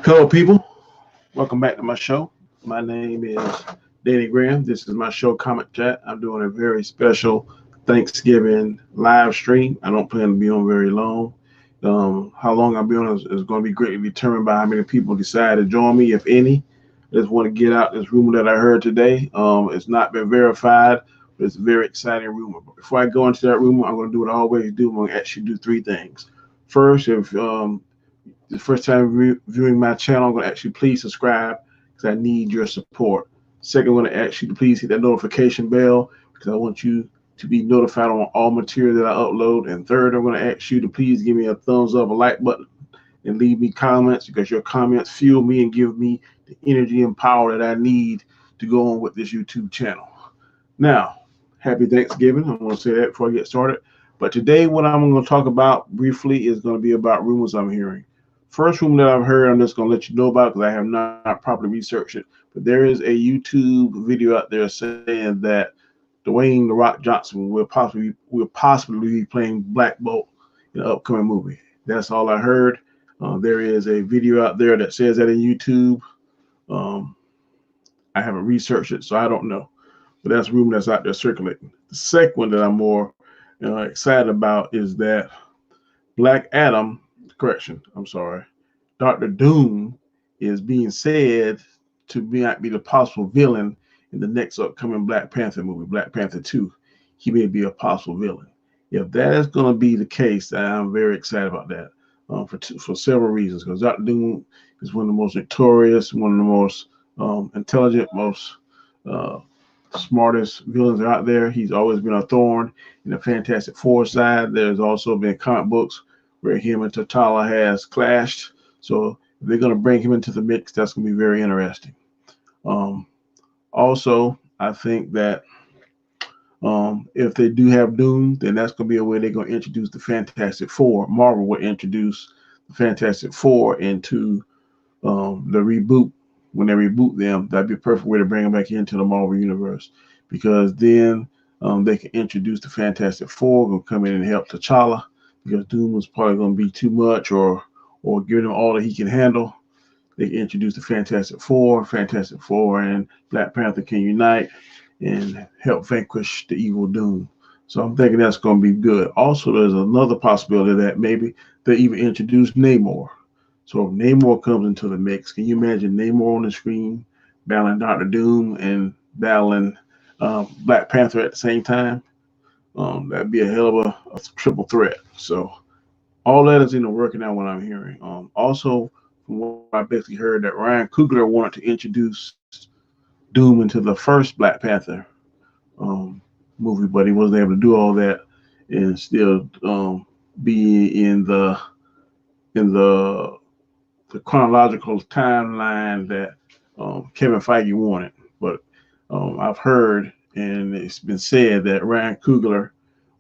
Hello, people. Welcome back to my show. My name is Danny Graham. This is my show, Comic Chat. I'm doing a very special Thanksgiving live stream. I don't plan to be on very long. How long I'll be on is going to be greatly determined by how many people decide to join me, if any. I just want to get out this rumor that I heard today. It's not been verified, but it's a very exciting rumor. But before I go into that rumor, I'm going to do what I always do. I'm going to actually do three things. First, if the first time viewing my channel, I'm going to ask you please subscribe because I need your support. Second, I'm going to ask you to please hit that notification bell because I want you to be notified on all material that I upload. And third, I'm going to ask you to please give me a thumbs up, a like button, and leave me comments because your comments fuel me and give me the energy and power that I need to go on with this YouTube channel. Now, happy Thanksgiving. I want to say that before I get started. But today, what I'm going to talk about briefly is going to be about rumors I'm hearing. First rumor that I've heard, I'm just going to let you know about because I have not properly researched it. But there is a YouTube video out there saying that Dwayne the Rock Johnson will possibly be playing Black Bolt in the upcoming movie. That's all I heard. There is a video out there that says that in YouTube. Um, I haven't researched it, so I don't know. But that's a rumor that's out there circulating. The second one that I'm more excited about is that Black Adam, correction, I'm sorry, Dr. Doom is being said to might be the possible villain in the next upcoming Black Panther movie, Black Panther 2. He may be a possible villain. If that is going to be the case, I'm very excited about that for several reasons. Because Dr. Doom is one of the most notorious, one of the most intelligent, most uh, smartest villains out there. He's always been a thorn in the Fantastic Four side. There's also been comic books where him and T'Challa has clashed. So if they're going to bring him into the mix, that's going to be very interesting. Um, Also, I think that if they do have Doom, then that's going to be a way they're going to introduce the Fantastic Four. Marvel will introduce the Fantastic Four into the reboot. When they reboot them, that'd be a perfect way to bring them back into the Marvel universe because then they can introduce the Fantastic Four, gonna come in and help T'Challa because Doom was probably gonna be too much or give him all that he can handle. They can introduce the Fantastic Four and Black Panther can unite and help vanquish the evil Doom. So I'm thinking that's going to be good. Also, there's another possibility that maybe they even introduce Namor. So if Namor comes into the mix, can you imagine Namor on the screen battling Doctor Doom and battling Black Panther at the same time? That'd be a hell of a triple threat. So all that is in the working out what I'm hearing. Also, from what I basically heard, that Ryan Coogler wanted to introduce Doom into the first Black Panther um, movie, but he wasn't able to do all that and still be in the chronological timeline that Kevin Feige wanted. But I've heard and it's been said that Ryan Coogler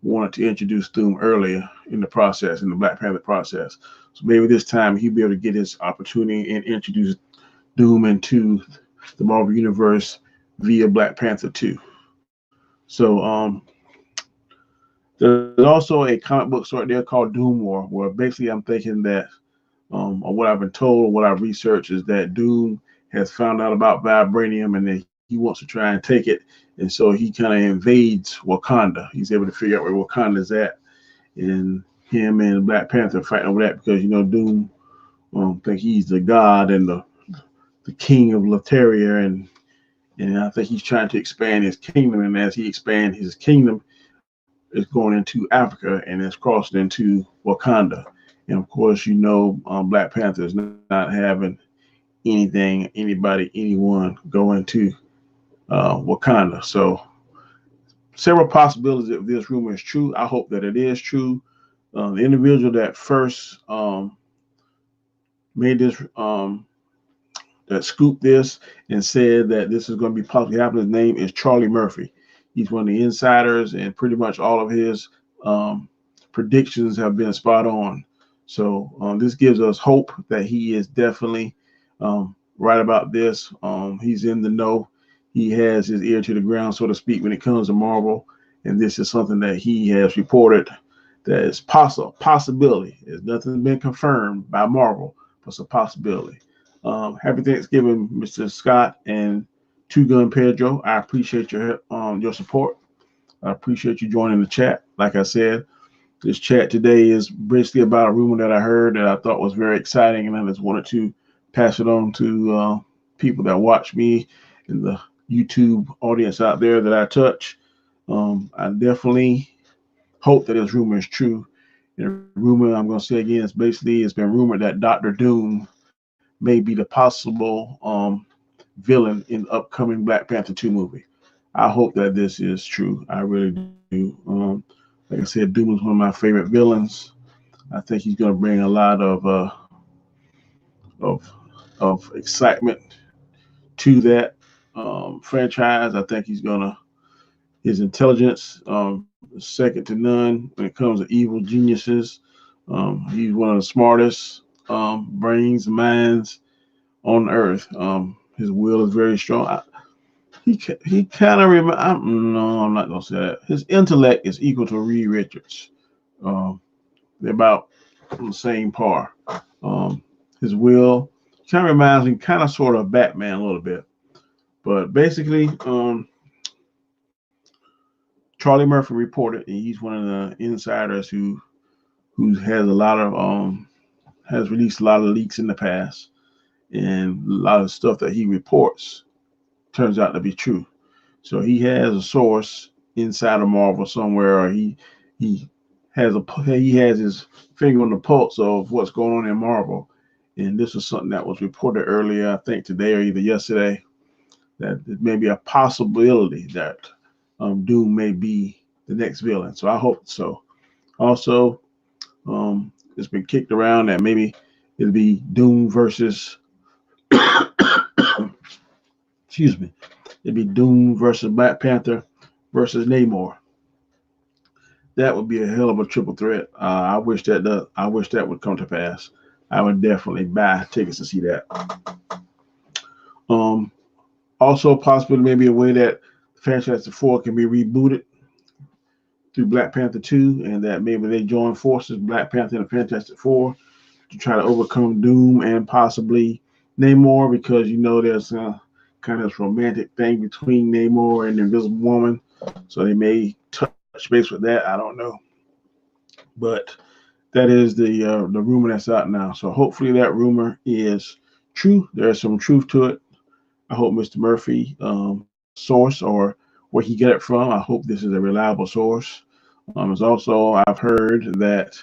wanted to introduce Doom earlier in the process, in the Black Panther process. So maybe this time he'll be able to get his opportunity and introduce Doom into the Marvel Universe via Black Panther 2. So there's also a comic book story there called Doom War, where basically I'm thinking that, or what I've been told, or what I've researched, is that Doom has found out about vibranium and that he wants to try and take it, and so he kind of invades Wakanda. He's able to figure out where Wakanda is at, and him and Black Panther fighting over that because Doom think he's the god and the king of Lateria, and I think he's trying to expand his kingdom. And as he expands his kingdom, it's going into Africa and it's crossing into Wakanda. And of course, Black Panther is not having anything, anybody, anyone go into Wakanda. So several possibilities if this rumor is true. I hope that it is true. The individual that first made this that scooped this and said that this is going to be possibly happening. His name is Charlie Murphy. He's one of the insiders, and pretty much all of his predictions have been spot on. So this gives us hope that he is definitely right about this. He's in the know. He has his ear to the ground, so to speak, when it comes to Marvel. And this is something that he has reported that is possibility. It's nothing been confirmed by Marvel, It's a possibility. Happy Thanksgiving, Mr. Scott and Two Gun Pedro. I appreciate your support. I appreciate you joining the chat. Like I said, this chat today is basically about a rumor that I heard that I thought was very exciting, and I just wanted to pass it on to people that watch me in the YouTube audience out there that I touch. I definitely hope that this rumor is true. And the rumor I'm going to say again is basically it's been rumored that Dr. Doom may be the possible villain in the upcoming Black Panther 2 movie. I hope that this is true. I really do. Like I said, Doom is one of my favorite villains. I think he's going to bring a lot of excitement to that franchise. I think his intelligence is second to none when it comes to evil geniuses. He's one of the smartest brains, minds on earth. His will is very strong. He kind of no, I'm not gonna say that. His intellect is equal to Reed Richards. They're about on the same par. His will kind of reminds me, kind of sort of Batman a little bit, but basically, Charlie Murphy reported, and he's one of the insiders who has a lot of has released a lot of leaks in the past, and a lot of stuff that he reports turns out to be true. So he has a source inside of Marvel somewhere, or he has his finger on the pulse of what's going on in Marvel. And this is something that was reported earlier, I think today or either yesterday, that it may be a possibility that Doom may be the next villain. So I hope so. Also, it's been kicked around that maybe it'll be Doom versus excuse me, it'd be Doom versus Black Panther versus Namor. That would be a hell of a triple threat. I wish that would come to pass. I would definitely buy tickets to see that. Also, possibly maybe a way that Fantastic Four can be rebooted through Black Panther 2, and that maybe they join forces, Black Panther and the Fantastic Four, to try to overcome Doom and possibly Namor, because there's kind of this romantic thing between Namor and the Invisible Woman, so they may touch base with that. I don't know, but that is the rumor that's out now. So hopefully that rumor is true. There's some truth to it. I hope Mr. Murphy source or where he get it from. I hope this is a reliable source. As also I've heard that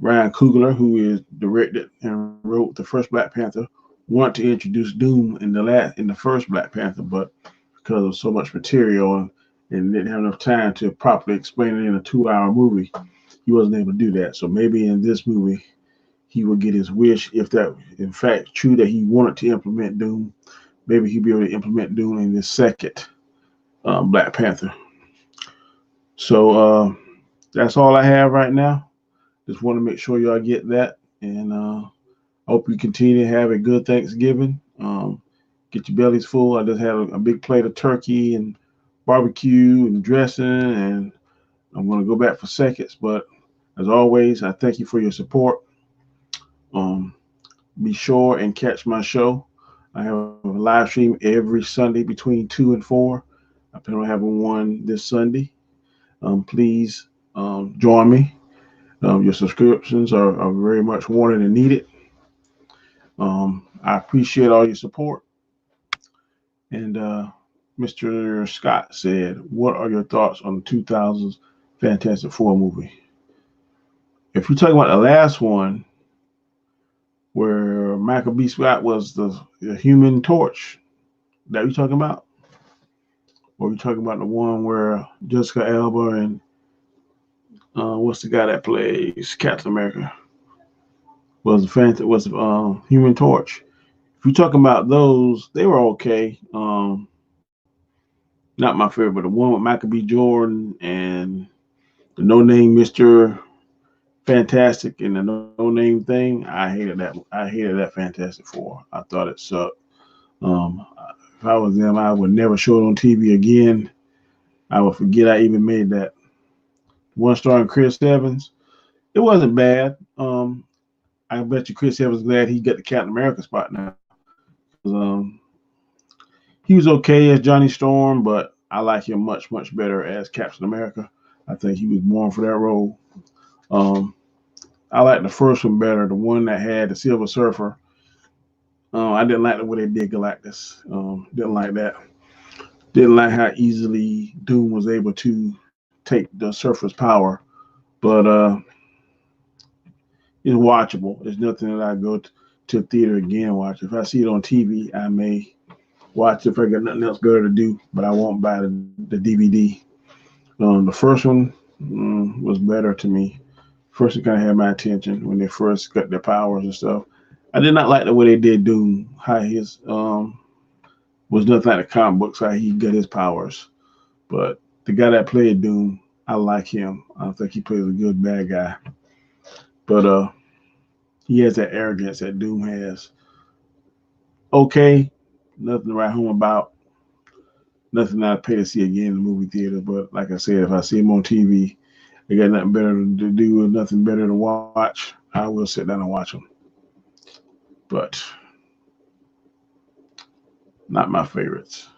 Ryan Coogler, who is directed and wrote the first Black Panther, want to introduce Doom in the first Black Panther, but because of so much material and didn't have enough time to properly explain it in a 2-hour movie, he wasn't able to do that. So maybe in this movie he will get his wish, if that in fact true that he wanted to implement Doom. Maybe he'll be able to implement Doom in this second Black Panther. So that's all I have right now. Just want to make sure y'all get that, and I hope you continue to have a good Thanksgiving. Get your bellies full. I just had a big plate of turkey and barbecue and dressing, and I'm going to go back for seconds. But as always, I thank you for your support. Be sure and catch my show. I have a live stream every Sunday between 2 and 4. I plan on having one this Sunday. Please join me. Your subscriptions are very much wanted and needed. I appreciate all your support. And Mr. Scott said, what are your thoughts on the 2000s Fantastic Four movie? If you're talking about the last one, where Michael B. Scott was the Human Torch, that you talking about? Or are you talking about the one where Jessica Alba and what's the guy that plays Captain America was Human Torch? If you're talking about those, they were okay. Not my favorite, but the one with Michael B. Jordan and the no-name Mr. Fantastic and the no-name thing, I hated that. I hated that Fantastic Four. I thought it sucked. If I was them, I would never show it on TV again. I would forget I even made that. One starring Chris Evans. It wasn't bad. I bet you Chris Evans glad he got the Captain America spot now. He was okay as Johnny Storm, but I like him much, much better as Captain America. I think he was born for that role. I like the first one better, the one that had the Silver Surfer. I didn't like the way they did Galactus. Didn't like that. Didn't like how easily Doom was able to take the Surfer's power. But it's watchable. It's nothing that I go to a theater again and watch. If I see it on TV, I may watch it if I got nothing else better to do, but I won't buy the DVD. The first one was better to me. First, it kind of had my attention when they first got their powers and stuff. I did not like the way they did Doom, how his was nothing like the comic books, how he got his powers. But the guy that played Doom, I like him. I think he plays a good bad guy. But he has that arrogance that Doom has. Okay, nothing to write home about. Nothing I'd pay to see again in the movie theater. But like I said, if I see him on TV, I got nothing better to do and nothing better to watch, I will sit down and watch him. But not my favorites.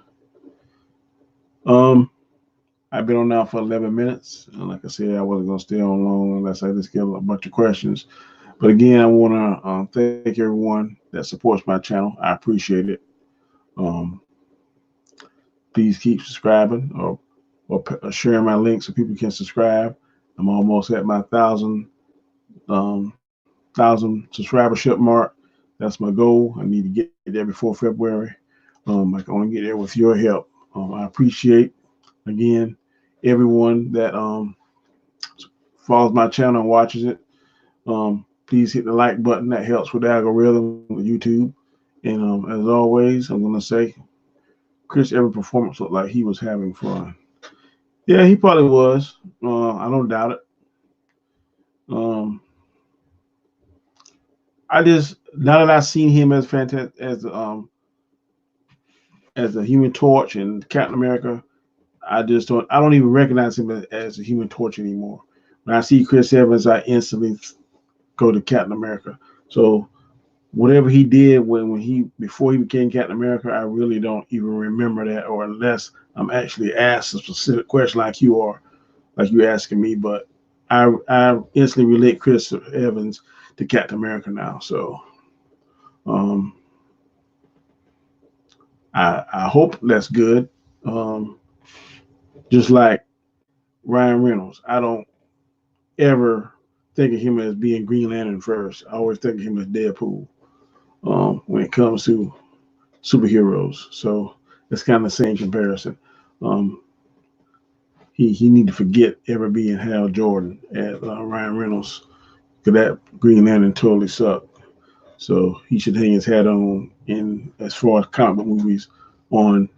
I've been on now for 11 minutes. And like I said, I wasn't going to stay on long unless I just get a bunch of questions. But again, I want to thank everyone that supports my channel. I appreciate it. Please keep subscribing or sharing my link so people can subscribe. I'm almost at my 1,000 subscribership mark. That's my goal. I need to get there before February. I can only get there with your help. I appreciate, again, everyone that follows my channel and watches it. Please hit the like button. That helps with the algorithm with YouTube. And as always, I'm going to say, Chris Evans' performance looked like he was having fun. Yeah, he probably was. I don't doubt it. I just, now that I've seen him as fantastic as the Human Torch and Captain America, I don't even recognize him as a Human Torch anymore. When I see Chris Evans, I instantly go to Captain America. So whatever he did before he became Captain America, I really don't even remember that, or unless I'm actually asked a specific question like you are, like you asking me. But I instantly relate Chris Evans to Captain America now. So I hope that's good. Just like Ryan Reynolds, I don't ever think of him as being Green Lantern first. I always think of him as Deadpool when it comes to superheroes. So it's kind of the same comparison. He need to forget ever being Hal Jordan as Ryan Reynolds, because that Green Lantern totally sucked. So he should hang his hat on, in as far as comic book movies, on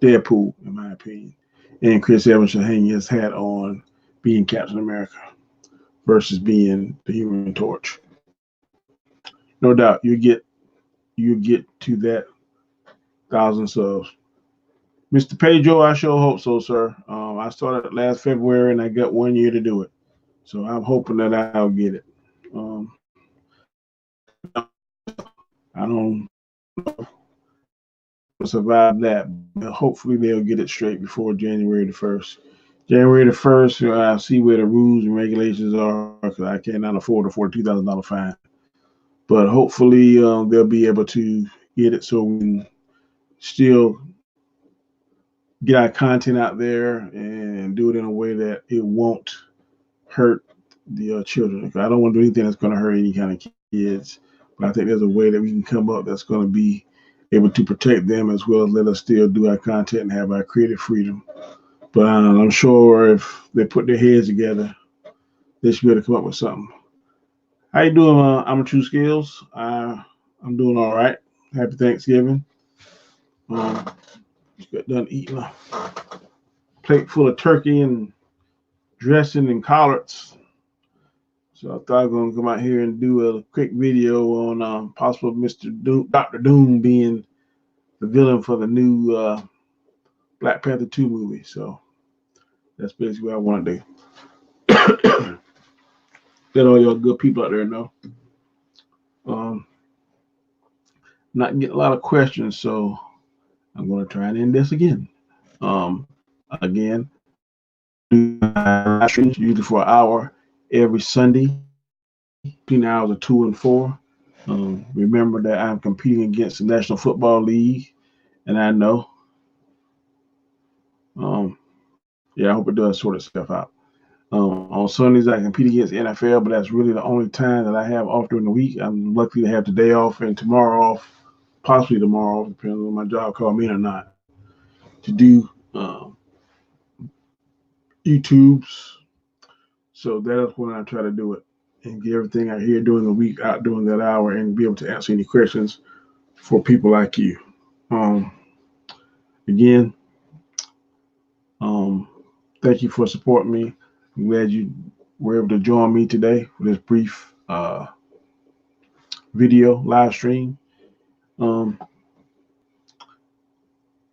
Deadpool, in my opinion. And Chris Evans should hang his hat on being Captain America versus being the Human Torch. No doubt you get to that 1,000 subs. Mr. Pedro, I sure hope so, sir. I started last February and I got 1 year to do it. So I'm hoping that I'll get it. I don't survive that, but hopefully they'll get it straight before January the 1st. January the 1st, I'll see where the rules and regulations are, because I cannot afford a $42,000 fine. But hopefully they'll be able to get it so we can still get our content out there and do it in a way that it won't hurt the children. I don't want to do anything that's going to hurt any kind of kids. But I think there's a way that we can come up that's going to be able to protect them, as well as let us still do our content and have our creative freedom. But I'm sure if they put their heads together, they should be able to come up with something. How you doing, Amateur Skills? I'm doing all right. Happy Thanksgiving. Just got done eating a plate full of turkey and dressing and collards. So I thought I was going to come out here and do a quick video on possible Dr. Doom being the villain for the new Black Panther 2 movie. So that's basically what I want to do. let all y'all good people out there know. Not getting a lot of questions, so I'm going to try and end this again. Again, live streams usually for an hour every Sunday between the hours of 2 and 4. Remember that I'm competing against the National Football League, and I know, I hope it does sort itself out. On Sundays, I compete against the NFL, but that's really the only time that I have off during the week. I'm lucky to have today off and tomorrow off, possibly tomorrow off, depending on my job call me or not, to do YouTubes. So that is when I try to do it and get everything I hear during the week out during that hour and be able to answer any questions for people like you. Again, thank you for supporting me. I'm glad you were able to join me today for this brief video live stream.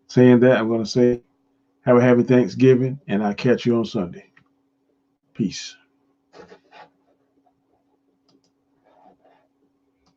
Saying that, I'm going to say have a happy Thanksgiving, and I'll catch you on Sunday. Peace.